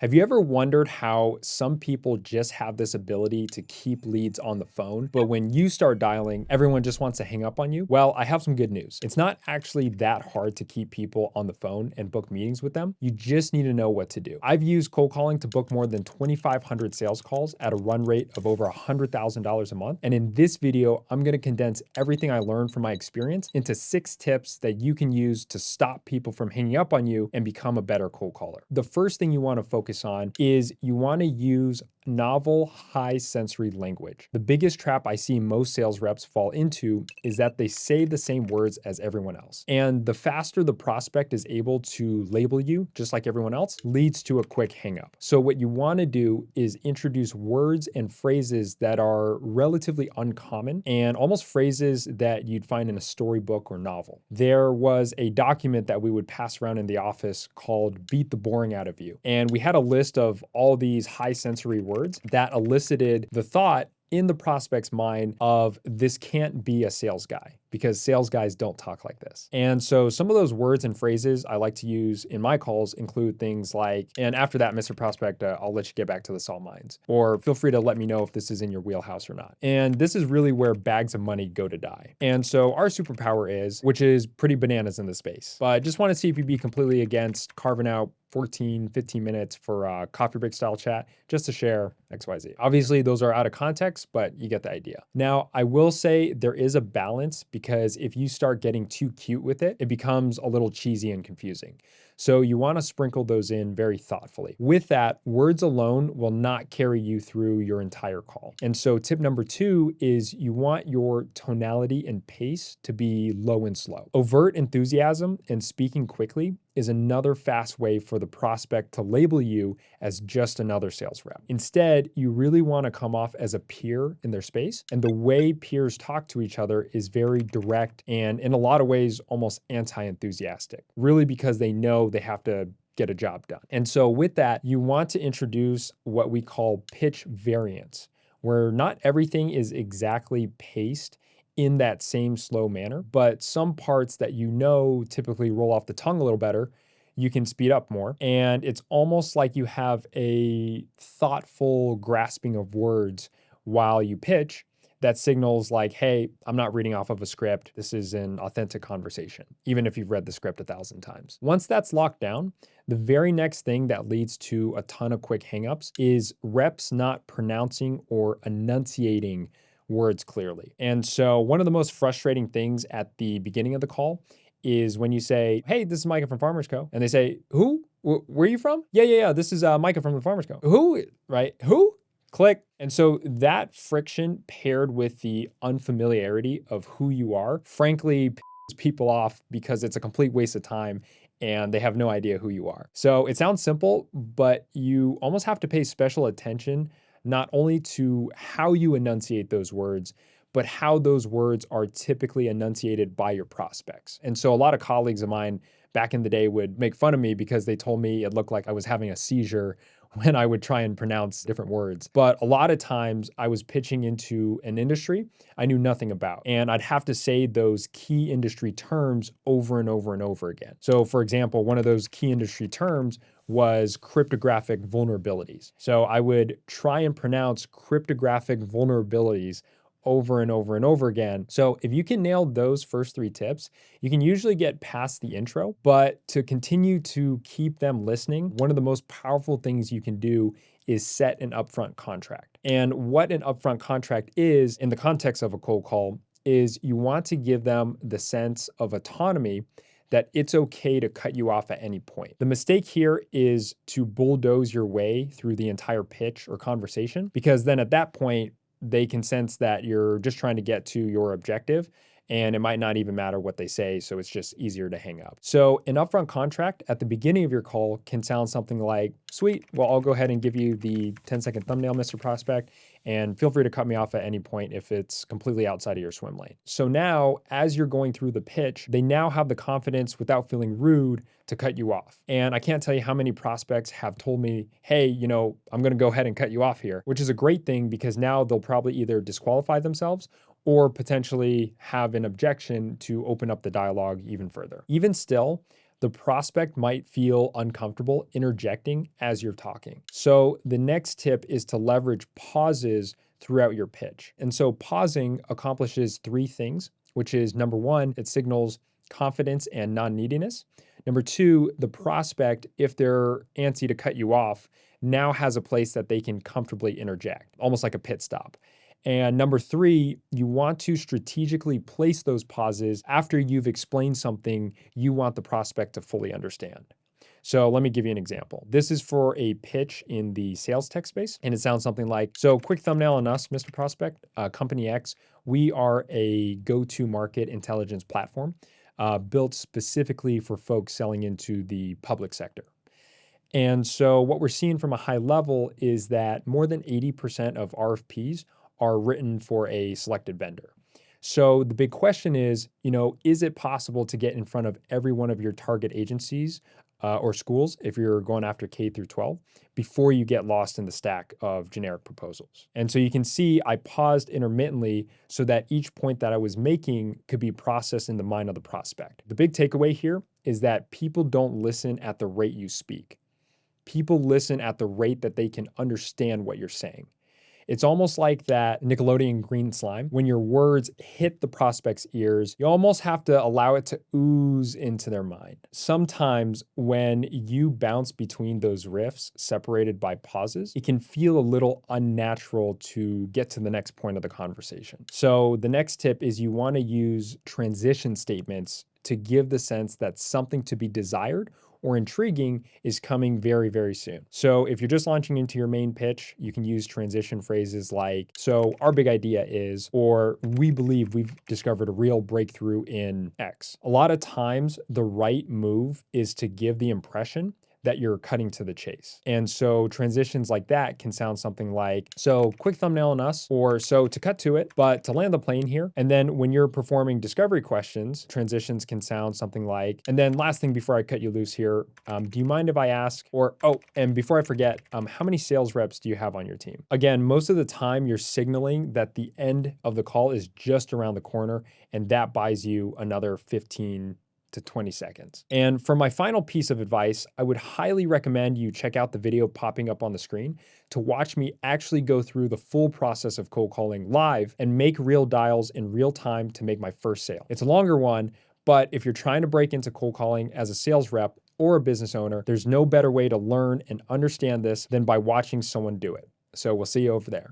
Have you ever wondered how some people just have this ability to keep leads on the phone, but when you start dialing, everyone just wants to hang up on you? Well, I have some good news. It's not actually that hard to keep people on the phone and book meetings with them. You just need to know what to do. I've used cold calling to book more than 2,500 sales calls at a run rate of over $100,000 a month. And in this video, I'm going to condense everything I learned from my experience into 6 tips that you can use to stop people from hanging up on you and become a better cold caller. The first thing you want to focus on is you want to use novel, high sensory language. The biggest trap I see most sales reps fall into is that they say the same words as everyone else. And the faster the prospect is able to label you, just like everyone else, leads to a quick hang up. So what you want to do is introduce words and phrases that are relatively uncommon and almost phrases that you'd find in a storybook or novel. There was a document that we would pass around in the office called Beat the Boring Out of You. And we had a list of all these high sensory words that elicited the thought in the prospect's mind of this can't be a sales guy because sales guys don't talk like this. And so some of those words and phrases I like to use in my calls include things like, and after that, Mr. Prospect, I'll let you get back to the salt mines, or feel free to let me know if this is in your wheelhouse or not. And this is really where bags of money go to die. And so our superpower is, which is pretty bananas in the space, but I just want to see if you'd be completely against carving out 14, 15 minutes for a coffee break style chat just to share XYZ. Obviously, those are out of context, but you get the idea. Now, I will say there is a balance because if you start getting too cute with it, it becomes a little cheesy and confusing. So you want to sprinkle those in very thoughtfully. With that, words alone will not carry you through your entire call. And so tip number 2 is you want your tonality and pace to be low and slow. Overt enthusiasm and speaking quickly is another fast way for the prospect to label you as just another sales rep. Instead, you really want to come off as a peer in their space. And the way peers talk to each other is very direct and in a lot of ways, almost anti-enthusiastic, really because they know they have to get a job done. And so with that, you want to introduce what we call pitch variance, where not everything is exactly paced in that same slow manner, but some parts that you know typically roll off the tongue a little better, you can speed up more. And it's almost like you have a thoughtful grasping of words while you pitch that signals like, hey, I'm not reading off of a script. This is an authentic conversation, even if you've read the script 1,000 times. Once that's locked down, the very next thing that leads to a ton of quick hangups is reps not pronouncing or enunciating words clearly. And so one of the most frustrating things at the beginning of the call is when you say, hey, this is Micah from Farmers Co. And they say, who? Where are you from? Yeah. This is Micah from the Farmers Co. Who? Right? Who? Click. And so that friction paired with the unfamiliarity of who you are, frankly, pisses people off because it's a complete waste of time and they have no idea who you are. So it sounds simple, but you almost have to pay special attention not only to how you enunciate those words, but how those words are typically enunciated by your prospects. And so a lot of colleagues of mine back in the day would make fun of me because they told me it looked like I was having a seizure when I would try and pronounce different words. But a lot of times I was pitching into an industry I knew nothing about, and I'd have to say those key industry terms over and over and over again. So for example, one of those key industry terms was cryptographic vulnerabilities. So I would try and pronounce cryptographic vulnerabilities over and over and over again. So if you can nail those first 3 tips, you can usually get past the intro. But to continue to keep them listening, one of the most powerful things you can do is set an upfront contract. And what an upfront contract is in the context of a cold call is you want to give them the sense of autonomy that it's okay to cut you off at any point. The mistake here is to bulldoze your way through the entire pitch or conversation, because then at that point, they can sense that you're just trying to get to your objective and it might not even matter what they say, so it's just easier to hang up. So an upfront contract at the beginning of your call can sound something like, sweet, well, I'll go ahead and give you the 10-second thumbnail, Mr. Prospect, and feel free to cut me off at any point if it's completely outside of your swim lane. So now, as you're going through the pitch, they now have the confidence without feeling rude to cut you off. And I can't tell you how many prospects have told me, hey, I'm gonna go ahead and cut you off here, which is a great thing because now they'll probably either disqualify themselves or potentially have an objection to open up the dialogue even further. Even still, the prospect might feel uncomfortable interjecting as you're talking. So the next tip is to leverage pauses throughout your pitch. And so pausing accomplishes three things, which is number one, it signals confidence and non-neediness. Number two, the prospect, if they're antsy to cut you off, now has a place that they can comfortably interject, almost like a pit stop. And number three, you want to strategically place those pauses after you've explained something you want the prospect to fully understand. So let me give you an example. This is for a pitch in the sales tech space, and it sounds something like, so quick thumbnail on us, Mr. Prospect, Company X. We are a go-to market intelligence platform built specifically for folks selling into the public sector. And so what we're seeing from a high level is that more than 80% of RFPs are written for a selected vendor. So the big question is, is it possible to get in front of every one of your target agencies or schools if you're going after K through 12 before you get lost in the stack of generic proposals? And so you can see I paused intermittently so that each point that I was making could be processed in the mind of the prospect. The big takeaway here is that people don't listen at the rate you speak. People listen at the rate that they can understand what you're saying. It's almost like that Nickelodeon green slime. When your words hit the prospect's ears, you almost have to allow it to ooze into their mind. Sometimes when you bounce between those riffs separated by pauses, it can feel a little unnatural to get to the next point of the conversation. So the next tip is you want to use transition statements to give the sense that something to be desired or intriguing is coming very, very soon. So if you're just launching into your main pitch, you can use transition phrases like, so our big idea is, or we believe we've discovered a real breakthrough in X. A lot of times the right move is to give the impression that you're cutting to the chase. And so transitions like that can sound something like, so quick thumbnail on us, or so to cut to it, but to land the plane here. And then when you're performing discovery questions, transitions can sound something like, and then last thing before I cut you loose here, do you mind if I ask, or, oh, and before I forget, how many sales reps do you have on your team? Again, most of the time you're signaling that the end of the call is just around the corner, and that buys you another 15 to 20 seconds. And for my final piece of advice, I would highly recommend you check out the video popping up on the screen to watch me actually go through the full process of cold calling live and make real dials in real time to make my first sale. It's a longer one, but if you're trying to break into cold calling as a sales rep or a business owner, there's no better way to learn and understand this than by watching someone do it. So we'll see you over there.